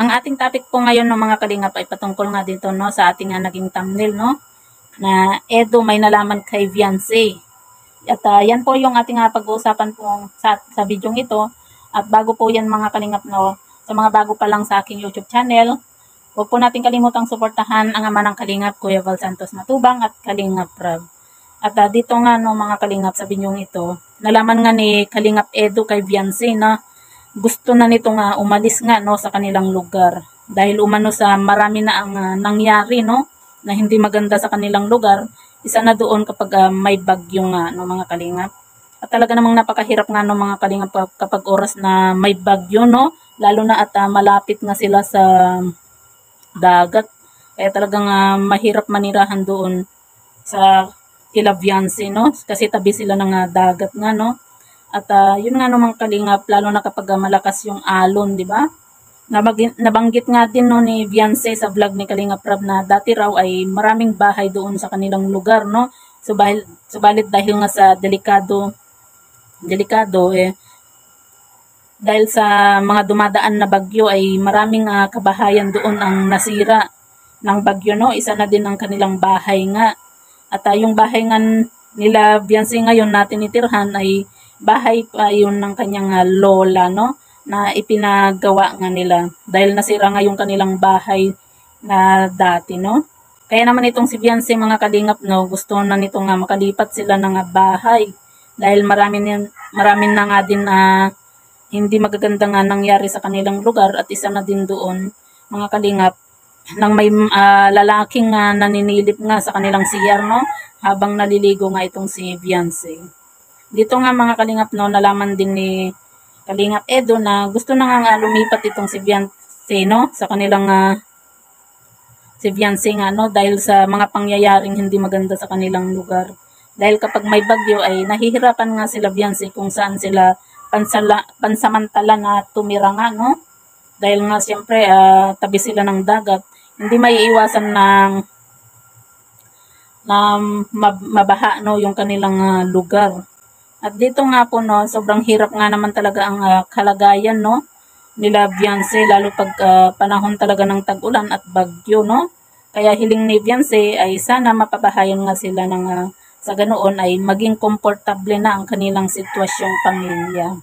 Ang ating topic po ngayon ng mga kalingap ay patungkol nga dito no sa ating naging thumbnail no na Edo may nalaman kay Viancy. At yan po yung ating pag-uusapan po sa video ito. At bago po yan mga kalingap no, sa mga bago pa lang sa aking YouTube channel, huwag po natin kalimutang suportahan ang ama ng kalingap, Kuya Val Santos Matubang at Kalingap Rab. At dito nga no mga kalingap sa binyong ito, nalaman nga ni Kalingap Edo kay Viancy na gusto na nito nga umalis nga no sa kanilang lugar. Dahil umano sa marami na ang nangyari no na hindi maganda sa kanilang lugar, isa na doon kapag may bagyo nga no mga kalingap. At talaga namang napakahirap nga no mga kalingap kapag oras na may bagyo no, lalo na at malapit nga sila sa dagat. Kaya talagang mahirap manirahan doon sa kila Viancy no kasi tabi sila ng dagat nga no. At yun nga no mga kalingap, lalo na kapag malakas yung alon, di ba? Nabanggit nga din no ni Viancy sa vlog ni Kalingap Rab na dati raw ay maraming bahay doon sa kanilang lugar no. Subalit dahil nga sa delikado dahil sa mga dumadaan na bagyo ay maraming kabahayan doon ang nasira ng bagyo no. Isa na din ang kanilang bahay nga. At yung bahay nga nila Viancy ngayon na tinitirhan ay bahay pa yun ng kanyang lola no na ipinagawa nga nila dahil nasira nga yung kanilang bahay na dati no. Kaya naman itong si Viancy mga kalingap no, gusto na nito nga makalipat sila ng bahay dahil marami na nga din hindi magaganda nga nangyari sa kanilang lugar. At isa na din doon mga kalingap nang may lalaking naninilip nga sa kanilang CR no habang naliligo nga itong si Viancy. Dito nga mga kalingap no, nalaman din ni Kalingap Edo na gusto na nga lumipat itong si Viancy no sa kanilang si Viancy nga no dahil sa mga pangyayaring hindi maganda sa kanilang lugar. Dahil kapag may bagyo ay nahihirapan nga sila Viancy kung saan sila pansamantala na tumira nga no. Dahil nga siyempre tabi sila ng dagat, hindi maiiwasan ng mabaha no yung kanilang lugar. At dito nga po no, sobrang hirap nga naman talaga ang kalagayan no nila Viancy lalo pag panahon talaga ng tag-ulan at bagyo no. Kaya hiling ni Viancy ay sana mapabahayan nga sila ng sa ganoon ay maging komportable na ang kanilang sitwasyong pamilya.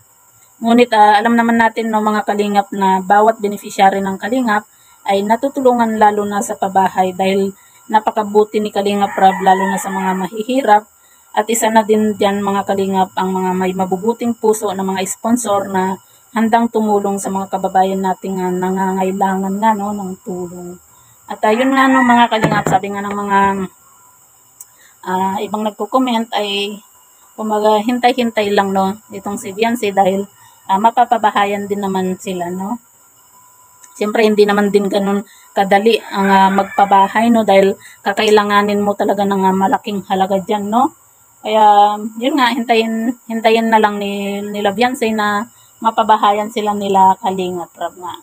Ngunit alam naman natin no mga kalingap na bawat beneficiary ng kalingap ay natutulungan lalo na sa pabahay dahil napakabuti ni Kalingap Rab lalo na sa mga mahihirap. At isa na din diyan mga kalingap ang mga may mabubuting puso na mga sponsor na handang tumulong sa mga kababayan nating nangangailangan nga no ng tulong. At yun nga no mga kalingap, sabi nga ng mga ibang nagko-comment ay kumaga hintay-hintay lang no itong si Viancy dahil mapapabahayan din naman sila no. Siyempre hindi naman din ganun kadali ang magpabahay no dahil kakailanganin mo talaga ng malaking halaga diyan no. Kaya yun nga hintayin na lang nila Viancy na mapabahayan sila nila Kalingap Rab nga.